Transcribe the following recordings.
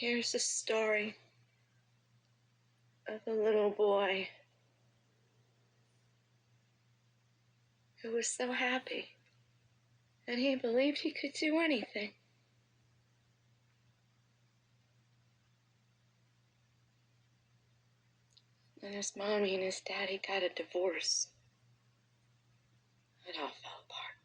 Here's the story of a little boy who was so happy and he believed he could do anything. And his mommy and his daddy got a divorce. It all fell apart.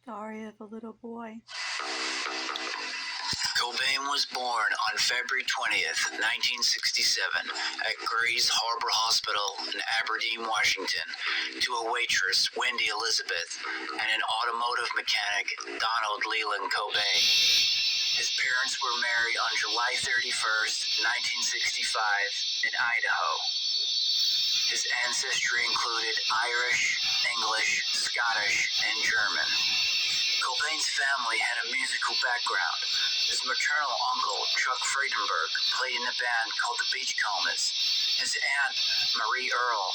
Story of a little boy. Cobain was born on February 20th, 1967, at Grays Harbor Hospital in Aberdeen, Washington, to a waitress, Wendy Elizabeth, and an automotive mechanic, Donald Leland Cobain. His parents were married on July 31st, 1965, in Idaho. His ancestry included Irish, English, Scottish, and German. Cobain's family had a musical background. His maternal uncle, Chuck Friedenberg, played in a band called the Beachcombers. His aunt, Marie Earle,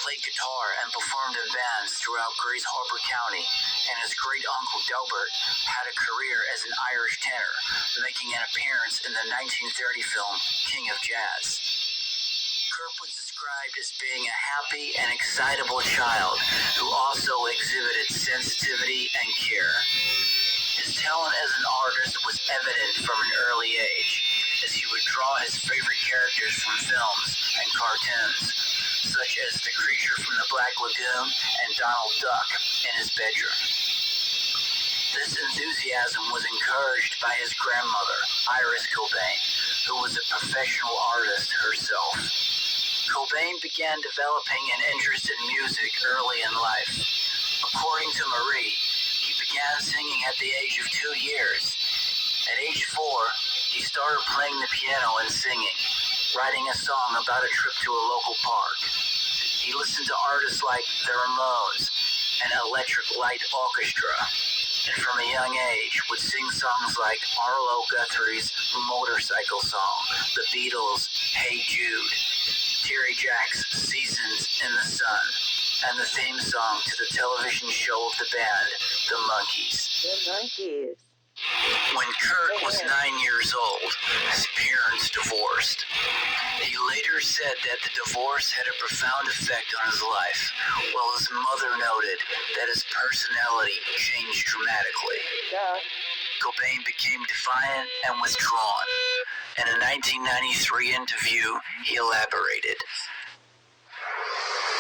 played guitar and performed in bands throughout Grays Harbor County, and his great-uncle Delbert had a career as an Irish tenor, making an appearance in the 1930 film King of Jazz. Kurt was described as being a happy and excitable child who also exhibited sensitivity and care. His talent as an artist was evident from an early age, as he would draw his favorite characters from films and cartoons, such as the creature from the Black Lagoon and Donald Duck in his bedroom. This enthusiasm was encouraged by his grandmother, Iris Cobain, who was a professional artist herself. Cobain began developing an interest in music early in life. According to Marie, he began singing at the age of 2 years. At age 4, he started playing the piano and singing, writing a song about a trip to a local park. He listened to artists like the Ramones and Electric Light Orchestra, and from a young age would sing songs like Arlo Guthrie's Motorcycle Song, the Beatles' Hey Jude, Terry Jack's Seasons in the Sun, and the theme song to the television show of the band, The Monkees. The Monkees. When Kurt was 9 years old, his parents divorced. He later said that the divorce had a profound effect on his life, while his mother noted that his personality changed dramatically. Cobain became defiant and withdrawn. In a 1993 interview, he elaborated.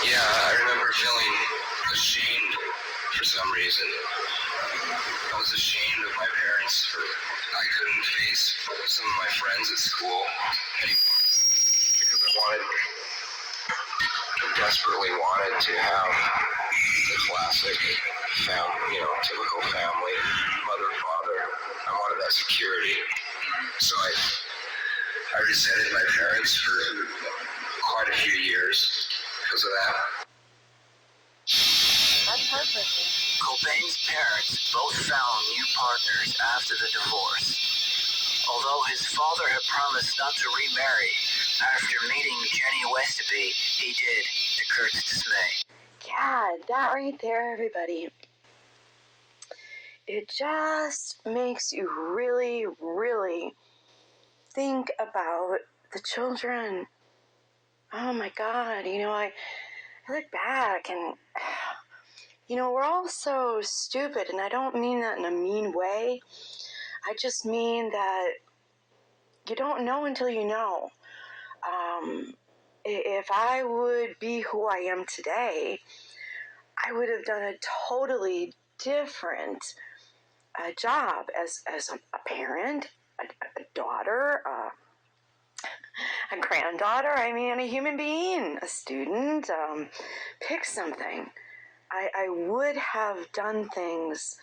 Yeah, I remember feeling ashamed for some reason. I was ashamed of my parents. I couldn't face some of my friends at school anymore because I desperately wanted to have the classic typical family, mother, father. I wanted that security. So I resented my parents for quite a few years because of that. That's heartbreaking. Cobain's parents both found new partners after the divorce. Although his father had promised not to remarry, after meeting Jenny Westaby, he did, to Kurt's dismay. God, that right there, everybody. It just makes you really, really think about the children. Oh my God, I look back and, we're all so stupid, and I don't mean that in a mean way. I just mean that you don't know until you know. If I would be who I am today, I would have done a totally different job as a parent, a daughter, a granddaughter, I mean, a human being, a student. Pick something. I would have done things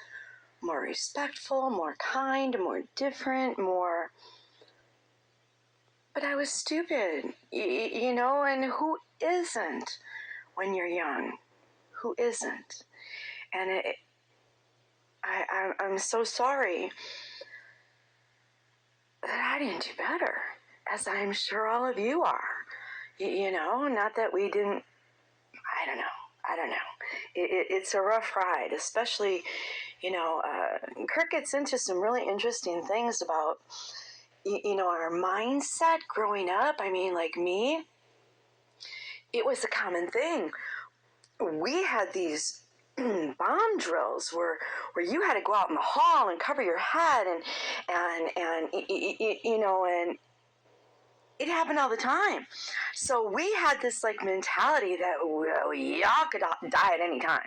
more respectful, more kind, more different, more... But I was stupid, you know, and who isn't when you're young? Who isn't? And I'm so sorry that I didn't do better, as I'm sure all of you are. You know, not that we didn't, I don't know. It's a rough ride, especially, you know, Kurt gets into some really interesting things about, you know, our mindset growing up. I mean, like me, it was a common thing. We had these bomb drills where you had to go out in the hall and cover your head and you know, and it happened all the time. So we had this like mentality that we all could die at any time.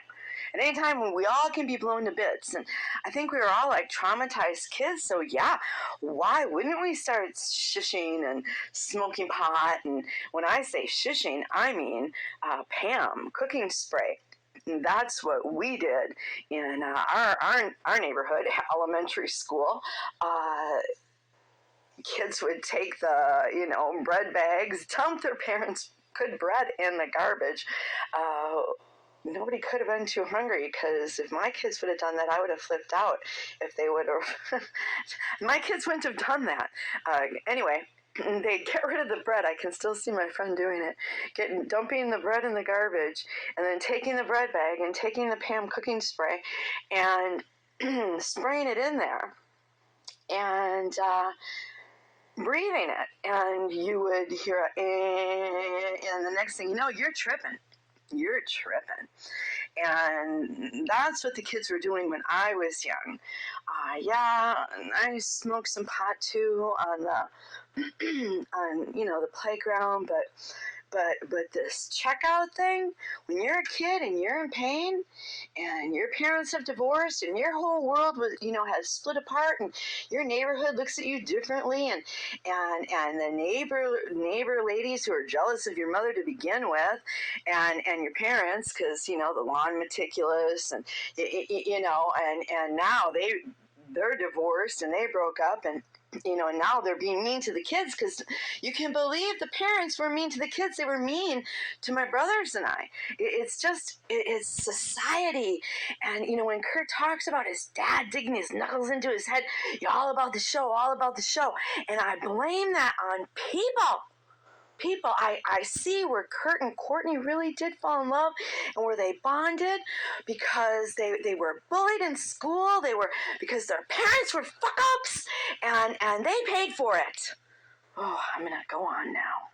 At any time when we all can be blown to bits. And I think we were all like traumatized kids. So yeah, why wouldn't we start shushing and smoking pot? And when I say shushing, I mean Pam, cooking spray. And that's what we did in our neighborhood elementary school. Kids would take the, you know, bread bags, dump their parents' good bread in the garbage. Nobody could have been too hungry, because if my kids would have done that, I would have flipped out if they would have. My kids wouldn't have done that. Anyway, they'd get rid of the bread. I can still see my friend doing it. Dumping the bread in the garbage, and then taking the bread bag and taking the Pam cooking spray and spraying it in there. And breathing it, and you would hear and the next thing you know, you're tripping. And that's what the kids were doing when I was young. Yeah, I smoked some pot too on the on, you know, the playground, but this checkout thing, when you're a kid and you're in pain and your parents have divorced and your whole world was, you know, has split apart, and your neighborhood looks at you differently, and the neighbor ladies who are jealous of your mother to begin with, and your parents, because, you know, the lawn meticulous, and you know, and now they're divorced and they broke up, and you know, and now they're being mean to the kids, because you can believe the parents were mean to the kids. They were mean to my brothers and I. It's just, it's society. And, you know, when Kurt talks about his dad digging his knuckles into his head, all about the show. And I blame that on people. I see where Kurt and Courtney really did fall in love, and where they bonded, because they were bullied in school. They were, because their parents were fuck-ups, and they paid for it. Oh, I'm gonna go on now.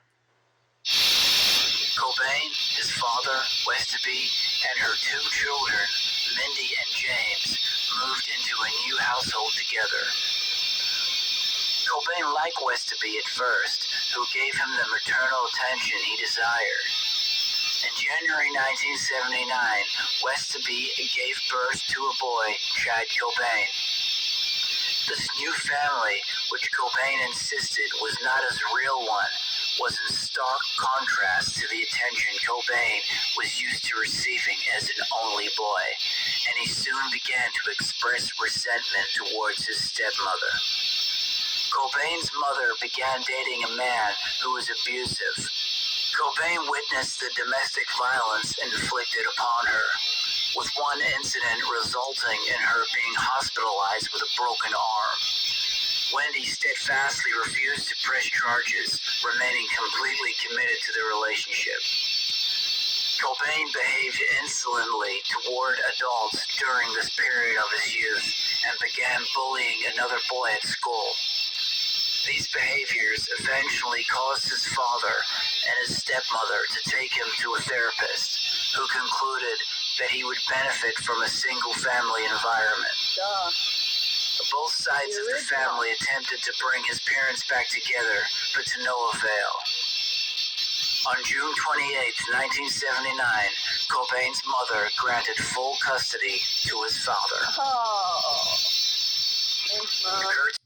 Cobain, his father, Westerby, and her two children, Mindy and James, moved into a new household together. Cobain liked Westerby at first, who gave him the maternal attention he desired. In January 1979, Westerby gave birth to a boy, Chad Cobain. This new family, which Cobain insisted was not his real one, was in stark contrast to the attention Cobain was used to receiving as an only boy, and he soon began to express resentment towards his stepmother. Cobain's mother began dating a man who was abusive. Cobain witnessed the domestic violence inflicted upon her, with one incident resulting in her being hospitalized with a broken arm. Wendy steadfastly refused to press charges, remaining completely committed to the relationship. Cobain behaved insolently toward adults during this period of his youth and began bullying another boy at school. These behaviors eventually caused his father and his stepmother to take him to a therapist, who concluded that he would benefit from a single-family environment. Both sides of the family attempted to bring his parents back together, but to no avail. On June 28, 1979, Cobain's mother granted full custody to his father. Oh. Thanks, Mom. Kurt